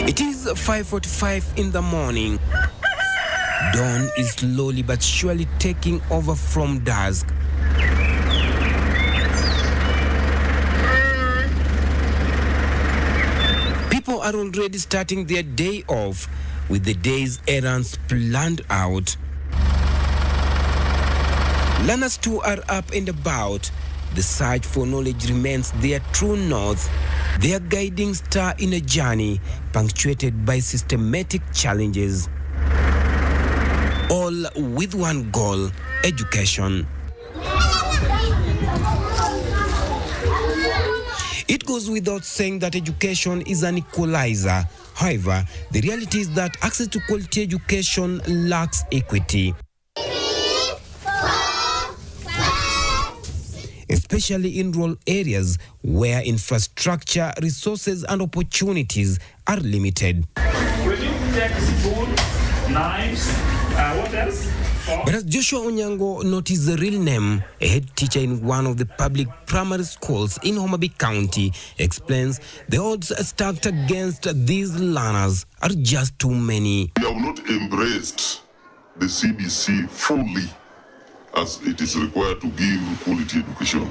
It is 5:45 in the morning. Dawn is slowly but surely taking over from dusk. People are already starting their day off with the day's errands planned out. Learners too are up and about. The search for knowledge remains their true north, their guiding star in a journey punctuated by systematic challenges. All with one goal: education. It goes without saying that education is an equalizer. However, the reality is that access to quality education lacks equity, especially in rural areas where infrastructure, resources, and opportunities are limited. Will you take spoon, knives, what else? But as Joshua Onyango, not his real name, a head teacher in one of the public primary schools in Homa Bay County, explains the odds stacked against these learners are just too many. We have not embraced the CBC fully as it is required to give quality education.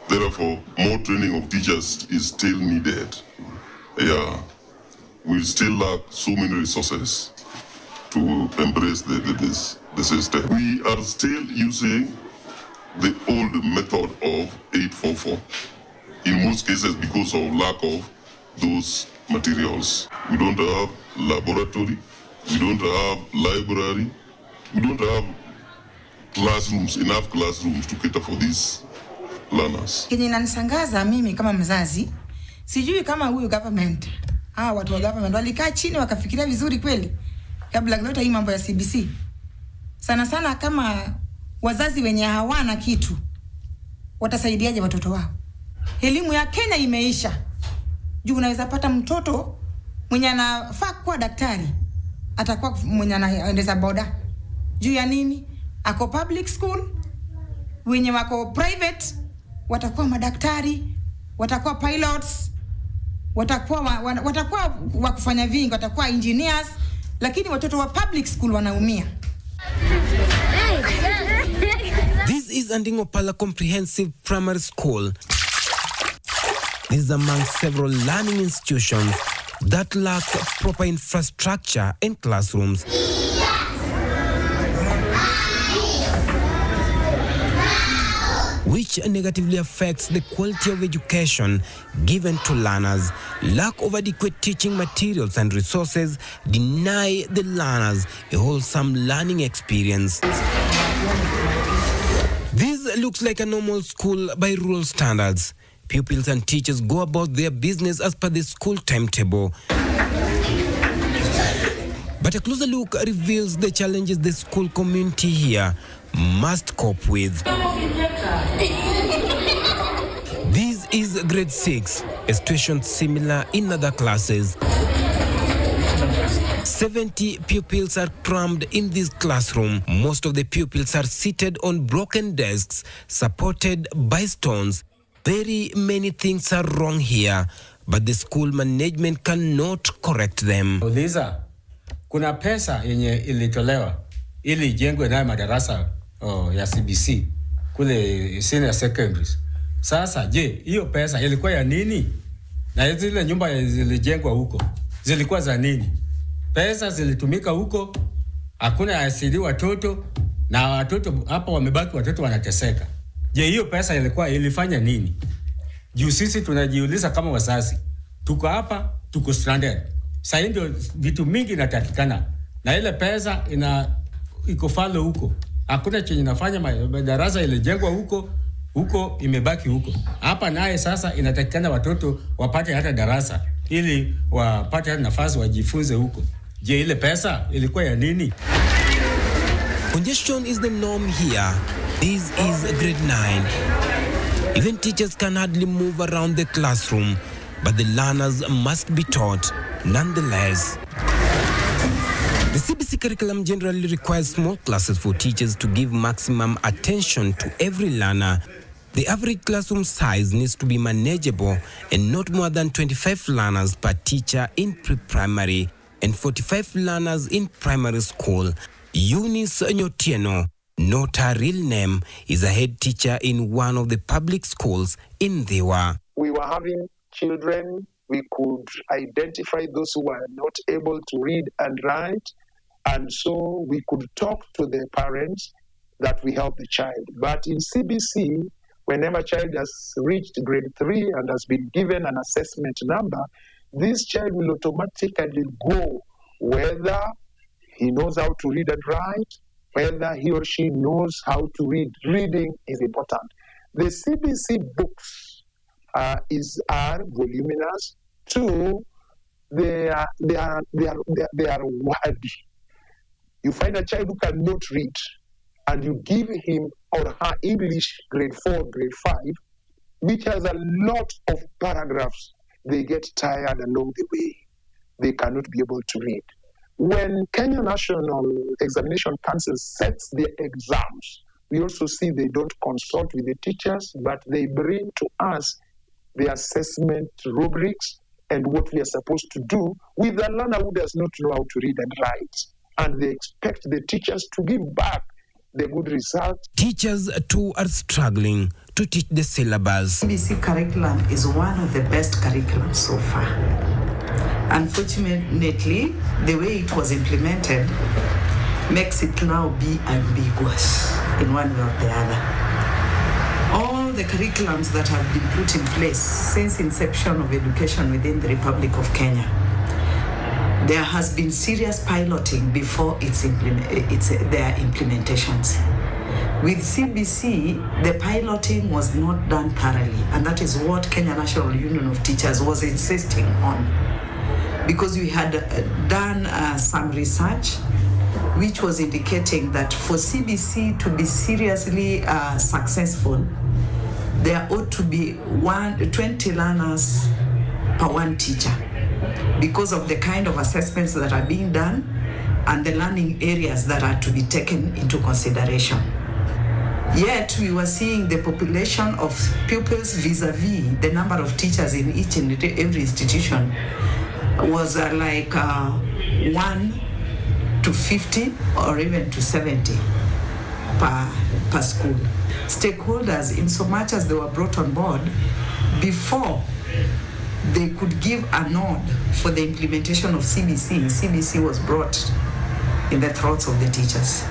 Therefore, more training of teachers is still needed. We still lack so many resources to embrace the system. We are still using the old method of 844, in most cases because of lack of those materials. We don't have laboratory, we don't have library, we don't have classrooms, enough classrooms to cater for these learners. Kenye inanisangaza mimi kama mzazi, sijui kama huyu government, watu wa government walikaa chini wakafikiria vizuri kweli kabla kuleta hii mambo ya CBC. Sana sana kama wazazi wenye hawana kitu, watasaidiaje watoto wao? Elimu ya Kenya imeisha. Juu unaweza pata mtoto mwenye anafaa kuwa daktari, atakuwa mwenye anaendeza boda. Juu ya nini? Ako public school, wenye wako private watakuwa madaktari, watakuwa pilots, watakuwa wakufanya vingi, watakuwa engineers, lakini watoto wa public school wanaumia. This is Andingopala Comprehensive Primary School. This is among several learning institutions that lack proper infrastructure and classrooms. Which negatively affects the quality of education given to learners. Lack of adequate teaching materials and resources deny the learners a wholesome learning experience. This looks like a normal school by rural standards. Pupils and teachers go about their business as per the school timetable. But a closer look reveals the challenges the school community here must cope with. This is grade 6, a situation similar in other classes. 70 pupils are crammed in this classroom. Most of the pupils are seated on broken desks, supported by stones. Very many things are wrong here, but the school management cannot correct them. Uliza, kuna pesa yenye ilitolewa ili ijengwe nayo madarasa ya CBC kule senior secondaries. Sasa je, hiyo pesa ilikuwa ya nini? Na zile nyumba zilijengwa huko zilikuwa za nini? Pesa zilitumika huko, hakuna asili watoto, na watoto hapa wamebaki, watoto wanateseka. Je, hiyo pesa ilifanya nini? Juu sisi tunajiuliza kama wazazi. Tuko hapa, tuko stranded. Sasa ndio vitu mingi inatakikana. Na ile pesa iko falo huko. Hakuna chenye inafanya madarasa ilijengwa huko imebaki huko. Hapa naye sasa inatakikana watoto wapate hata darasa ili wapate nafasi wajifunze huko. Je, ile pesa ilikuwa ya nini? Congestion is the norm here. This is grade 9. Even teachers can hardly move around the classroom, but the learners must be taught nonetheless. The CBC curriculum generally requires small classes for teachers to give maximum attention to every learner. The average classroom size needs to be manageable and not more than 25 learners per teacher in pre-primary and 45 learners in primary school. Eunice Nyotieno, not her real name, is a head teacher in one of the public schools in Dhiwa. We were having children, we could identify those who were not able to read and write, and so we could talk to the parents that we help the child. But in CBC, whenever a child has reached grade 3 and has been given an assessment number, this child will automatically go whether he knows how to read and write, whether he or she knows how to read. Reading is important. The CBC books are voluminous. 2, they are wordy. You find a child who cannot read, and you give him or her English grade 4, grade 5, which has a lot of paragraphs. They get tired along the way. They cannot be able to read. When Kenya National Examination Council sets their exams, we also see they don't consult with the teachers, but they bring to us the assessment rubrics and what we are supposed to do with a learner who does not know how to read and write. And they expect the teachers to give back the good results. Teachers too are struggling to teach the syllabus. CBC curriculum is one of the best curriculums so far. Unfortunately, the way it was implemented makes it now be ambiguous in one way or the other. All the curriculums that have been put in place since inception of education within the Republic of Kenya, there has been serious piloting before their implementations. With CBC, the piloting was not done thoroughly, and that is what Kenya National Union of Teachers was insisting on. Because we had done some research which was indicating that for CBC to be seriously successful, there ought to be 20 learners per one teacher, because of the kind of assessments that are being done and the learning areas that are to be taken into consideration. Yet we were seeing the population of pupils vis-a-vis the number of teachers in each and every institution was like 1 to 50 or even to 70 per school. Stakeholders, in so much as they were brought on board, before they could give a nod for the implementation of CBC, CBC was brought in the throats of the teachers.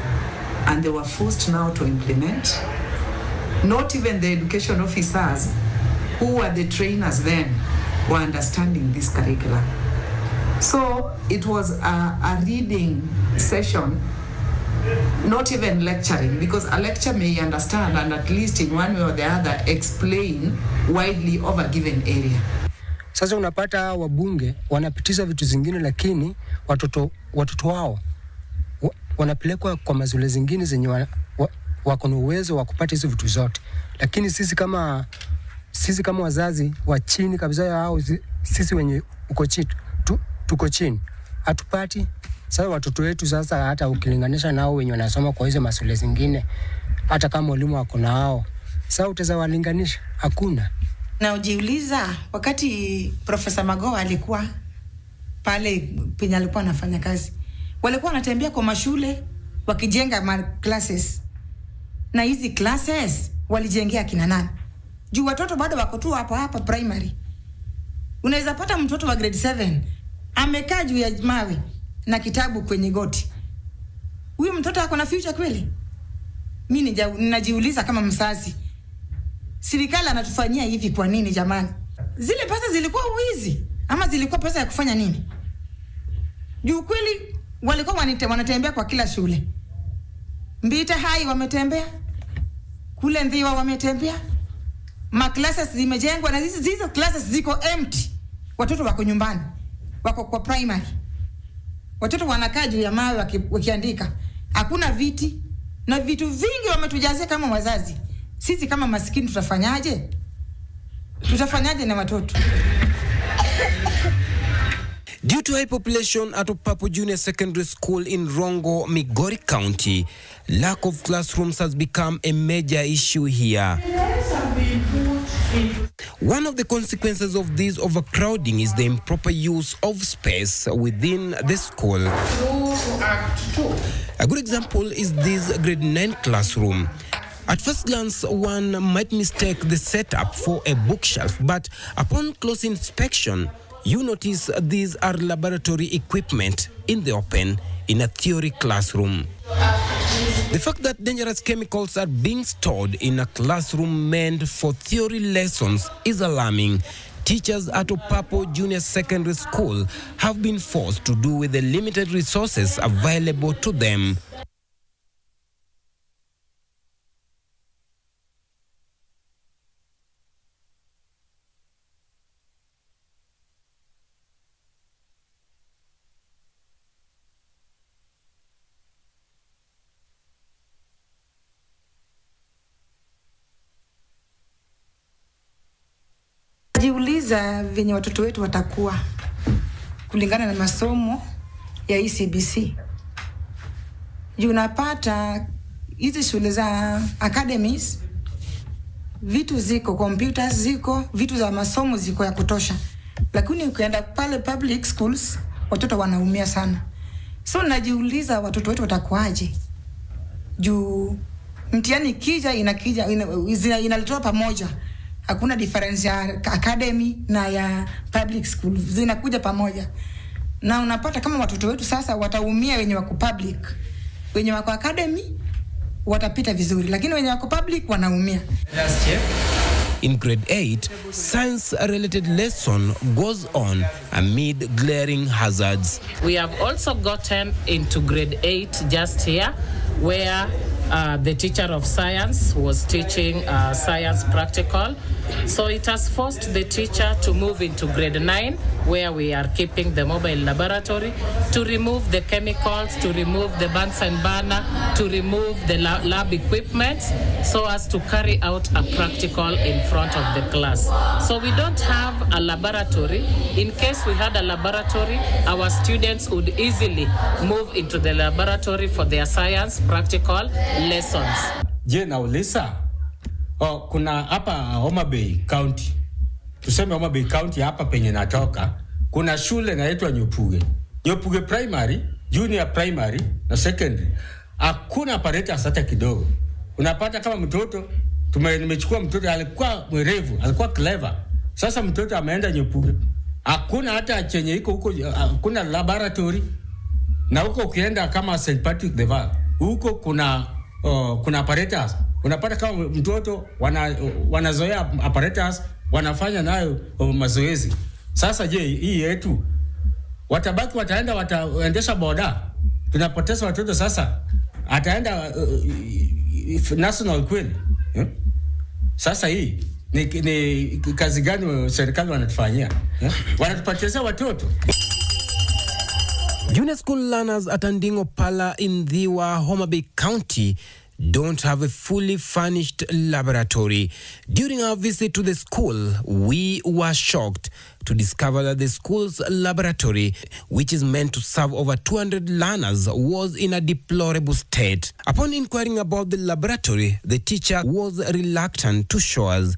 And they were forced now to implement. Not even the education officers, who were the trainers then, were understanding this curriculum. So it was a reading session, not even lecturing, because a lecture may understand and at least in one way or the other explain widely over a given area. Sasa unapata wabunge wanapitisha vitu zingine, lakini watoto wao wanapelekwa kwa mashule zingine zenye wako na uwezo wa kupata hizo vitu zote. Lakini sisi kama wazazi wa chini kabisa, au sisi wenye tuko chini, hatupati. Sasa watoto wetu sasa, hata ukilinganisha nao wenye wanasoma kwa hizo mashule zingine, hata kama mwalimu wako na hao, sasa utaweza walinganisha? Hakuna. Na ujiuliza, wakati Profesa Magoha alikuwa pale penye alikuwa anafanya kazi, walikuwa wanatembea kwa mashule wakijenga classes. Na hizi classes walijengea kina nani? Juu watoto bado wako tu hapa primary. Unaweza pata mtoto wa grade 7 amekaa juu ya mawe na kitabu kwenye goti. Huyu mtoto ako na future kweli? Mimi ninajiuliza kama mzazi, serikali anatufanyia hivi kwa nini jamani? Zile pesa zilikuwa wizi ama zilikuwa pesa ya kufanya nini? Juu kweli walikuwa wanatembea kwa kila shule. Mbita Hai wametembea, kule Ndhiwa wametembea. Classes zimejengwa na hizo classes ziko empty. Watoto wako nyumbani, wako kwa primary. Watoto wanakaa juu ya mawe wakiandika. Hakuna viti na vitu vingi wametujazia kama wazazi. Sisi kama maskini tutafanyaje? Tutafanyaje na watoto? Due to high population at Opapo Junior Secondary School in Rongo, Migori County, lack of classrooms has become a major issue here. One of the consequences of this overcrowding is the improper use of space within the school. A good example is this grade 9 classroom. At first glance, one might mistake the setup for a bookshelf, but upon close inspection, you notice these are laboratory equipment in the open in a theory classroom. The fact that dangerous chemicals are being stored in a classroom meant for theory lessons is alarming. Teachers at Opapo Junior Secondary School have been forced to do with the limited resources available to them. Jiuliza venye watoto wetu watakuwa kulingana na masomo ya hii CBC. Juu unapata hizi shule za academies, vitu ziko, computers ziko, vitu za masomo ziko ya kutosha. Lakini ukienda pale public schools, watoto wanaumia sana. So najiuliza watoto wetu watakuaje? Juu mtihani kija inaletwa pamoja. Hakuna difference ya academy na ya public school, zinakuja pamoja. Na unapata kama watoto wetu sasa wataumia wenye wako public. Wenye wako academy watapita vizuri, lakini wenye wako public wanaumia. In grade 8, science-related lesson goes on amid glaring hazards. We have also gotten into grade 8 just here, where the teacher of science was teaching science practical. So it has forced the teacher to move into grade 9, where we are keeping the mobile laboratory, to remove the chemicals, to remove the Bunsen burner, to remove the lab equipment, so as to carry out a practical in front of the class. So we don't have a laboratory. In case we had a laboratory, our students would easily move into the laboratory for their science practical lessons. Je, nauliza, kuna hapa Homa Bay County, tuseme Homa Bay County hapa penye natoka, kuna shule inaitwa Nyopuge Primary, Junior Primary na Secondary. Hakuna apparatus hata kidogo. Unapata kama mtoto, nimechukua mtoto alikuwa mwerevu, alikuwa clever. Sasa mtoto ameenda Nyopuge. Hakuna hata chenye iko huko, hakuna laboratory. Na huko ukienda kama St. Patrick the Val, huko kuna apparatus. Unapata kama mtoto wanazoea apparatus, wanafanya nayo mazoezi. Sasa je, hii yetu watabaki wataendesha boda? Tunapoteza watoto sasa. Ataenda national kweli? Sasa hii ni kazi gani serikali wanatufanyia? Wanatupoteza watoto. Junior school learners at Opala in Dhiwa, Homa Bay County don't have a fully furnished laboratory. During our visit to the school, we were shocked to discover that the school's laboratory, which is meant to serve over 200 learners, was in a deplorable state. Upon inquiring about the laboratory, the teacher was reluctant to show us.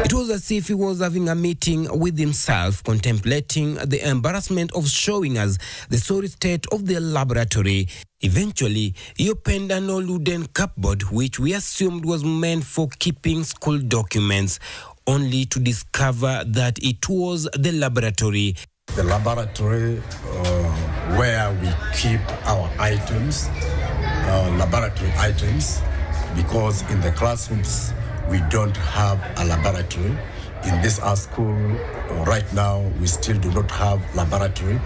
It was as if he was having a meeting with himself, contemplating the embarrassment of showing us the sorry state of the laboratory. Eventually, he opened an old wooden cupboard, which we assumed was meant for keeping school documents, only to discover that it was the laboratory. The laboratory where we keep our items, laboratory items, because in the classrooms, we don't have a laboratory. In this our school, right now, we still do not have laboratory.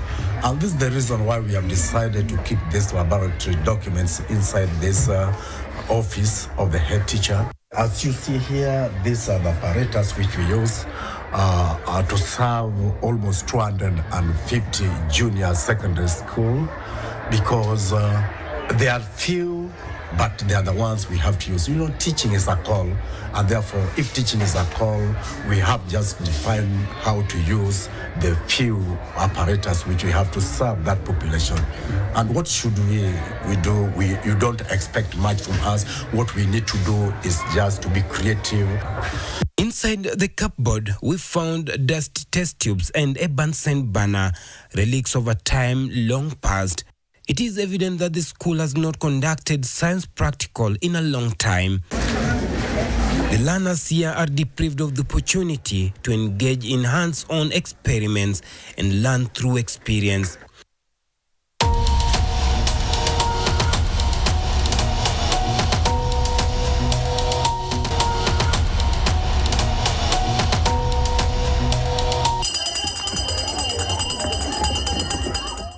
And this is the reason why we have decided to keep these laboratory documents inside this office of the head teacher. As you see here, these are the apparatus which we use to serve almost 250 junior secondary school, because They are few, but they are the ones we have to use. You know, teaching is a call, and therefore, if teaching is a call, we have just defined how to use the few apparatus which we have to serve that population. And what should we do? You don't expect much from us. What we need to do is just to be creative. Inside the cupboard, we found dust test tubes and a Bunsen burner, relics of a time long past. It is evident that the school has not conducted science practical in a long time. The learners here are deprived of the opportunity to engage in hands-on experiments and learn through experience.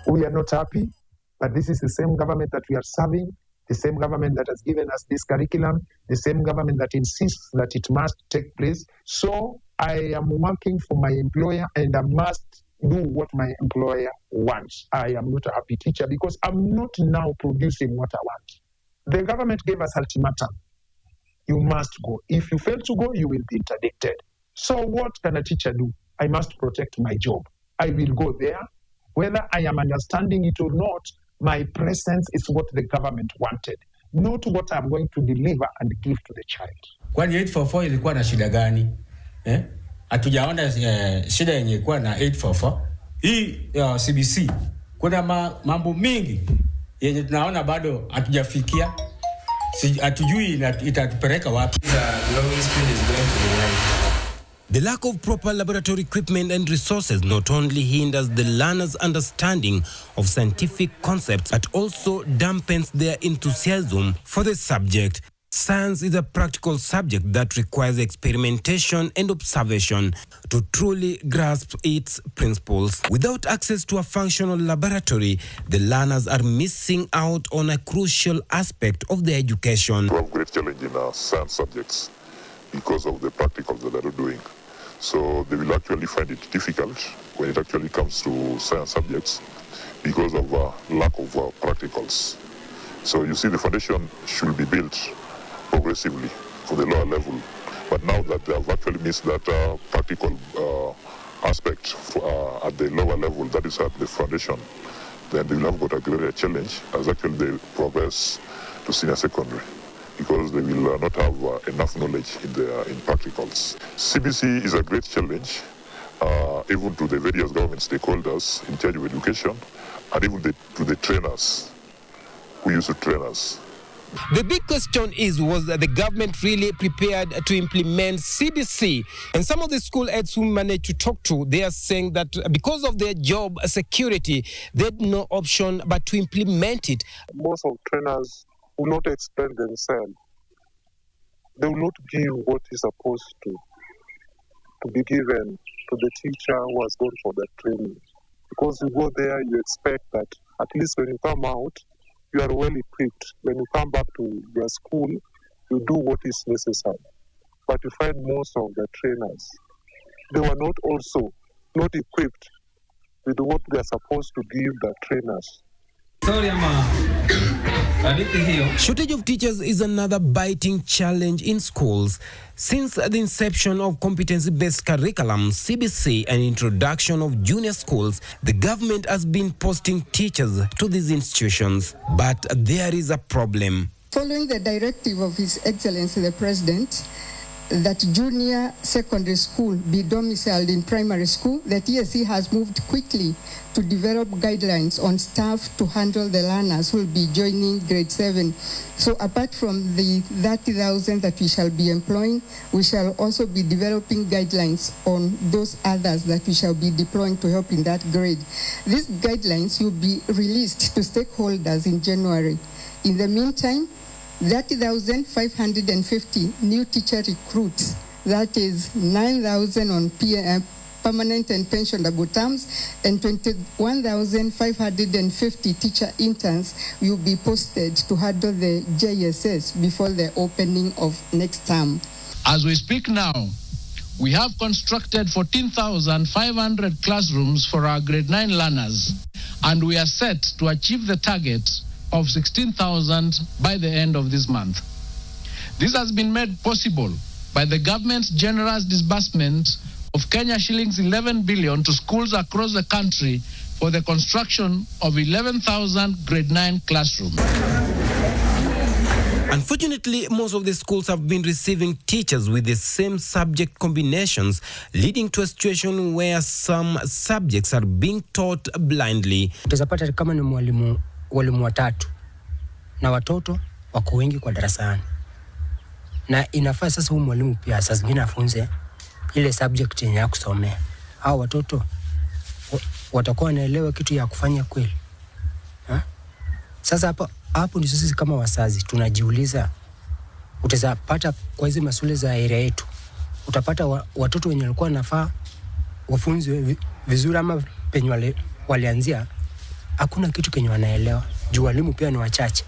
We are not happy, but this is the same government that we are serving, the same government that has given us this curriculum, the same government that insists that it must take place. So I am working for my employer and I must do what my employer wants. I am not a happy teacher because I'm not now producing what I want. The government gave us ultimatum. You must go. If you fail to go, you will be interdicted. So what can a teacher do? I must protect my job. I will go there. Whether I am understanding it or not, my presence is what the government wanted, not what I'm going to deliver and give to the child. Kwani 844 ilikuwa na shida gani? Hatujaona shida yenye ilikuwa na 844. Hii CBC kuna mambo mingi yenye tunaona bado hatujafikia. Hatujui itatupeleka wapi. The lack of proper laboratory equipment and resources not only hinders the learners' understanding of scientific concepts, but also dampens their enthusiasm for the subject. Science is a practical subject that requires experimentation and observation to truly grasp its principles. Without access to a functional laboratory, the learners are missing out on a crucial aspect of their education. We have great challenge in our science subjects because of the practicals that they're doing. So they will actually find it difficult when it actually comes to science subjects because of lack of practicals. So you see the foundation should be built progressively for the lower level. But now that they have actually missed that practical aspect at the lower level, that is at the foundation, then they will have got a greater challenge as actually they progress to senior secondary, because they will not have enough knowledge in practicals. CBC is a great challenge, even to the various government stakeholders in charge of education, and even to the trainers who used to train us. The big question is, was the government really prepared to implement CBC? And some of the school heads who managed to talk to, they are saying that because of their job security, they had no option but to implement it. Most of trainers will not explain themselves. They will not give what is supposed to be given to the teacher who has gone for that training. Because you go there, you expect that at least when you come out, you are well equipped. When you come back to your school, you do what is necessary. But you find most of the trainers, they were not equipped with what they are supposed to give the trainers. Shortage of teachers is another biting challenge in schools. Since the inception of Competency-Based Curriculum, CBC, and introduction of junior schools, the government has been posting teachers to these institutions. But there is a problem. Following the directive of His Excellency the President, that junior secondary school be domiciled in primary school, the TSC has moved quickly to develop guidelines on staff to handle the learners who will be joining grade 7. So apart from the 30,000 that we shall be employing, we shall also be developing guidelines on those others that we shall be deploying to help in that grade. These guidelines will be released to stakeholders in January. In the meantime, 30,550 new teacher recruits, that is 9,000 on permanent and pensionable terms, and 21,550 teacher interns will be posted to handle the JSS before the opening of next term. As we speak now, we have constructed 14,500 classrooms for our grade 9 learners, and we are set to achieve the target of 16,000 by the end of this month. This has been made possible by the government's generous disbursement of Kenya shillings 11 billion to schools across the country for the construction of 11,000 grade 9 classrooms. Unfortunately, most of the schools have been receiving teachers with the same subject combinations, leading to a situation where some subjects are being taught blindly. Utapata kama ni walimu watatu na watoto wako wengi kwa darasani. Na inafaa sasa huyu mwalimu pia sasa zingine afunze ile subject yenye ya kusomea. Hao watoto watakuwa wanaelewa kitu ya kufanya kweli. Sasa hapo ndio sisi kama wazazi tunajiuliza, utapata kwa hizo masuala za area yetu, utapata watoto wenye walikuwa nafaa wafunzwe vizuri ama penye walianzia, hakuna kitu kenye wanaelewa. Juu walimu pia ni wachache.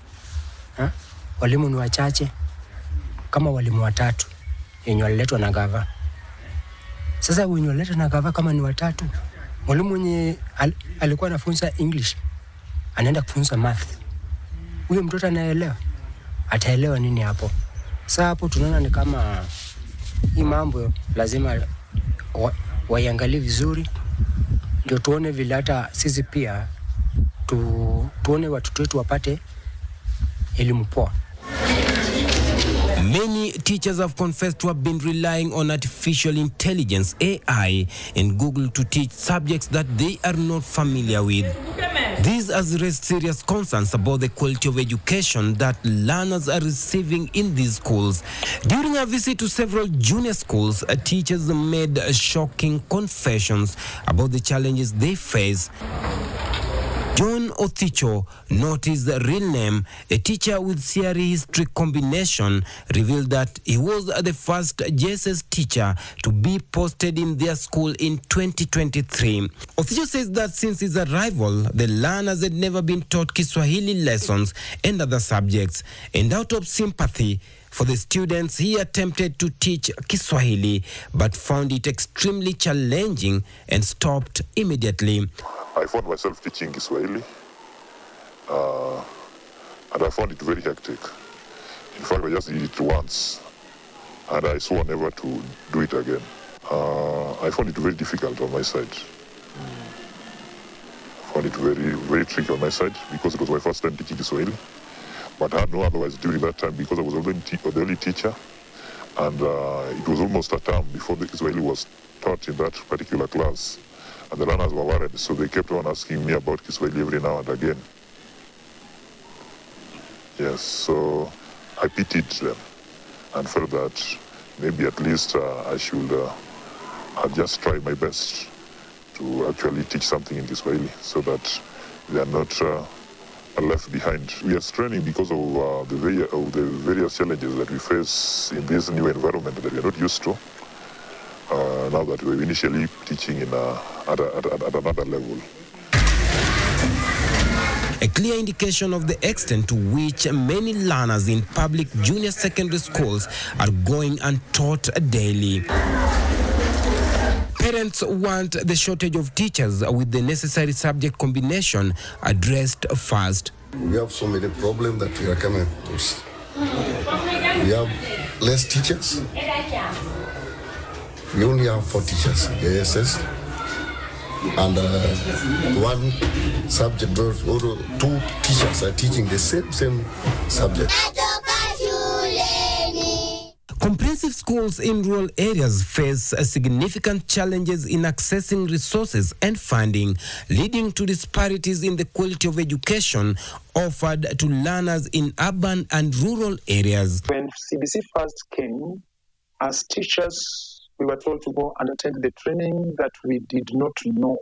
Walimu ni wachache kama walimu watatu yenye waliletwa na gava. Sasa wenye waliletwa na gava kama ni watatu, mwalimu mwenye alikuwa anafunza English anaenda kufunza math. Huyo mtoto anaelewa? Ataelewa nini hapo? Sasa hapo tunaona ni kama hii mambo lazima waiangalie vizuri, ndio tuone vile hata sisi pia tuone watoto wetu wapate elimu poa. Many teachers have confessed to have been relying on artificial intelligence, AI, and Google to teach subjects that they are not familiar with. This has raised serious concerns about the quality of education that learners are receiving in these schools. During a visit to several junior schools, teachers made shocking confessions about the challenges they face. John Othicho, not his real name, a teacher with CRE history combination, revealed that he was the first JSS teacher to be posted in their school in 2023. Othicho says that since his arrival, the learners had never been taught Kiswahili lessons and other subjects, and out of sympathy for the students, he attempted to teach Kiswahili, but found it extremely challenging and stopped immediately. I found myself teaching Kiswahili, and I found it very hectic. In fact, I just did it once, and I swore never to do it again. I found it very difficult on my side. I found it very, very tricky on my side because it was my first time teaching Kiswahili. But I had no otherwise during that time because I was the only teacher, and it was almost a term before the Kiswahili was taught in that particular class. And the learners were worried, so they kept on asking me about Kiswahili every now and again. Yes, so I pitied them and felt that maybe at least I should just try my best to actually teach something in Kiswahili so that they are not left behind. We are straining because of the various challenges that we face in this new environment that we are not used to. Now that we're initially teaching at another level. A clear indication of the extent to which many learners in public junior secondary schools are going untaught daily. Parents want the shortage of teachers with the necessary subject combination addressed first. We have so many problems that we are coming across. We have less teachers. We only have 4 teachers, JSS, and one subject, or 2 teachers are teaching the same subject. Comprehensive schools in rural areas face significant challenges in accessing resources and funding, leading to disparities in the quality of education offered to learners in urban and rural areas. When CBC first came, as teachers, we were told to go and attend the training that we did not know.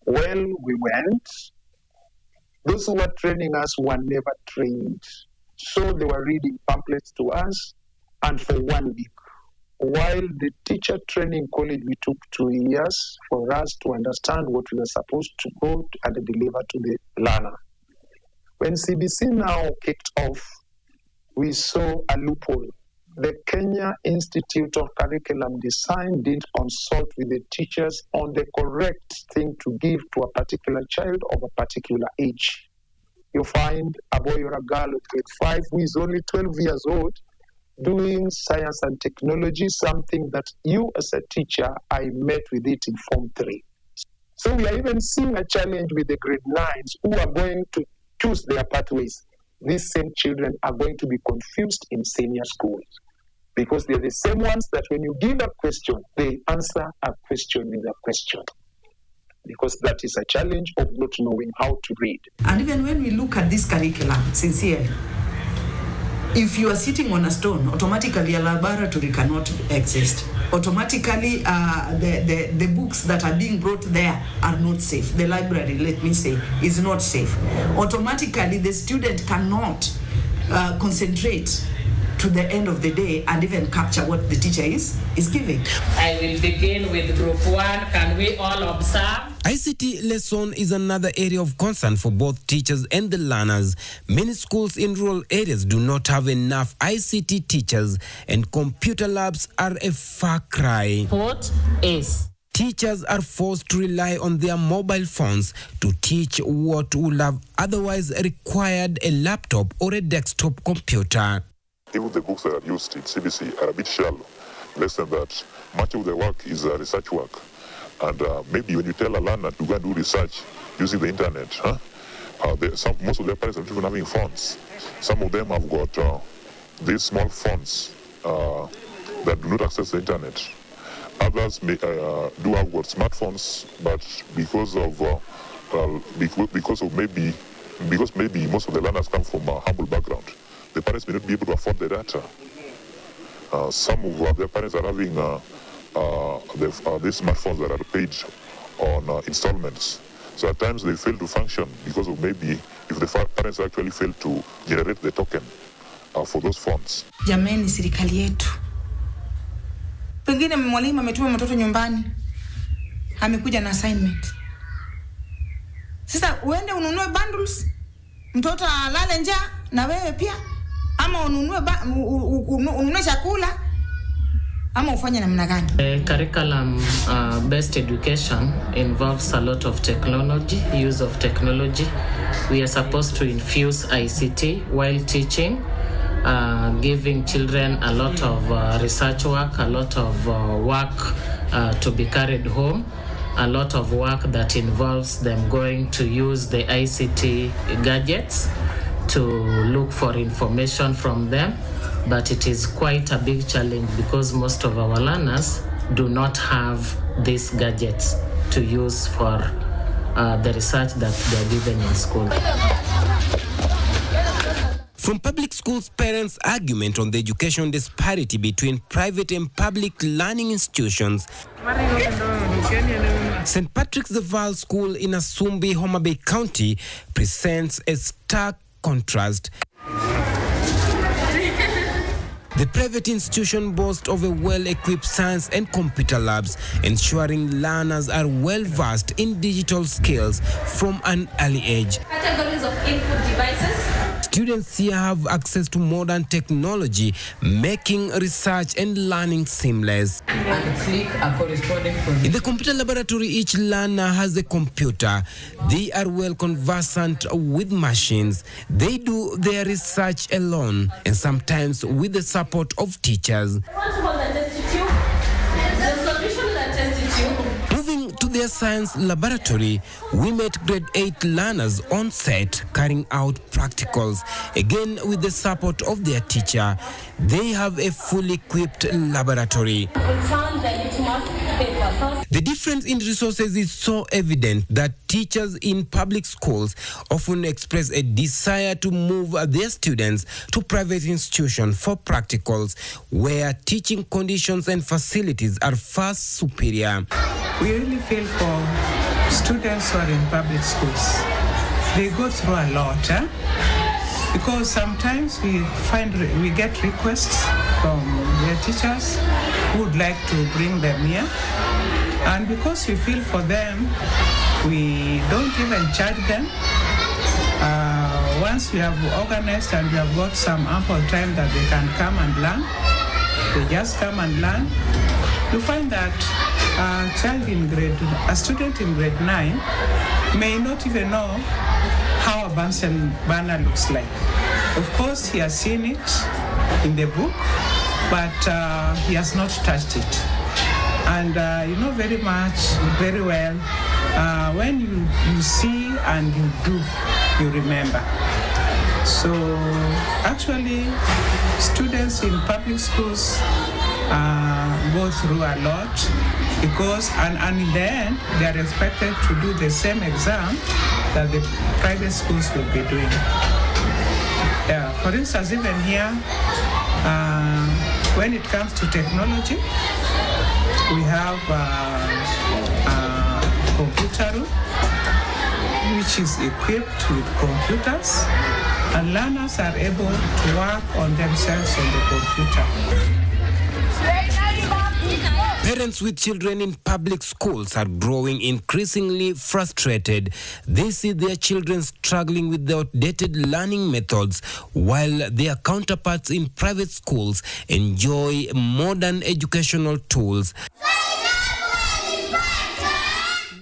Well, we went. Those who were training us were never trained. So they were reading pamphlets to us, and for 1 week. While the teacher training college, we took 2 years for us to understand what we were supposed to go and deliver to the learner. When CBC now kicked off, we saw a loophole. The Kenya Institute of Curriculum Design didn't consult with the teachers on the correct thing to give to a particular child of a particular age. you find a boy or a girl of grade 5 who is only 12 years old doing science and technology, something that you as a teacher, I met with it in Form 3. So we are even seeing a challenge with the grade 9s who are going to choose their pathways. These same children are going to be confused in senior schools because they're the same ones that when you give a question, they answer a question with a question. Because that is a challenge of not knowing how to read. And even when we look at this curriculum, sincerely, if you are sitting on a stone, automatically a laboratory cannot exist. Automatically, the books that are being brought there are not safe. The library, let me say, is not safe. Automatically, the student cannot concentrate to the end of the day and even capture what the teacher is giving. I will begin with group 1. Can we all observe? ICT lesson is another area of concern for both teachers and the learners. Many schools in rural areas do not have enough ICT teachers, and computer labs are a far cry. What is? Teachers are forced to rely on their mobile phones to teach what would have otherwise required a laptop or a desktop computer. Even the books that are used in CBC are a bit shallow. Less than that, much of the work is research work. And maybe when you tell a learner to go and do research using the internet, most of their parents are not even having phones. Some of them have got these small phones that do not access the internet. Others may, do have got smartphones, but because maybe most of the learners come from a humble background, the parents may not be able to afford the data. Some of their parents are having these smartphones that are paid on installments. So at times they fail to function because of maybe if the parents actually fail to generate the token for those phones. Jameni, serikali yetu. Pengine mwalimu ametuma mtoto nyumbani, amekuja na assignment. Sasa uende ununue bundles, mtoto alale njaa na wewe pia, ama ununue chakula, ama ufanye namna gani? Curriculum-based education involves a lot of technology, use of technology. We are supposed to infuse ICT while teaching, giving children a lot of research work, a lot of work to be carried home, a lot of work that involves them going to use the ICT gadgets to look for information from them. But it is quite a big challenge because most of our learners do not have these gadgets to use for the research that they are given in school. From public schools, parents' argument on the education disparity between private and public learning institutions, St. Patrick's the Val School in Asumbi, Homa Bay County, presents a stark contrast. The private institution boasts of a well-equipped science and computer labs, ensuring learners are well-versed in digital skills from an early age. Categories of input devices. Students here have access to modern technology, making research and learning seamless. And click a corresponding position. In the computer laboratory, each learner has a computer. They are well conversant with machines. They do their research alone and sometimes with the support of teachers. Moving to their science laboratory, we met grade 8 learners on set carrying out practicals, again with the support of their teacher. They have a fully equipped laboratory. The difference in resources is so evident that teachers in public schools often express a desire to move their students to private institutions for practicals, where teaching conditions and facilities are far superior. We really feel for students who are in public schools. They go through a lot, because sometimes we get requests from their teachers who would like to bring them here. And because we feel for them, we don't even charge them. Once we have organized and we have got some ample time that they can come and learn, they just come and learn. You find that a student in grade 9 may not even know how a Bunsen burner looks like. Of course, he has seen it in the book, but he has not touched it. And you know very well, when you see and you do, you remember. So actually, students in public schools go through a lot because, and in the end, they are expected to do the same exam that the private schools will be doing. Yeah, for instance, even here, when it comes to technology, we have a computer room, which is equipped with computers, and learners are able to work on themselves on the computer. Parents with children in public schools are growing increasingly frustrated. They see their children struggling with the outdated learning methods, while their counterparts in private schools enjoy modern educational tools.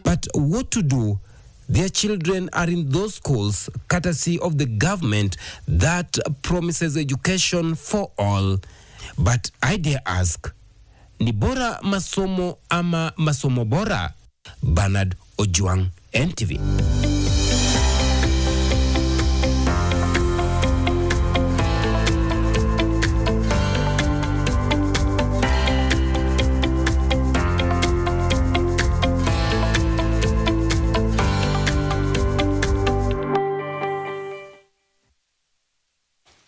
But what to do? Their children are in those schools, courtesy of the government that promises education for all. But I dare ask, ni bora masomo ama masomo bora? Bernard Ojwang, NTV.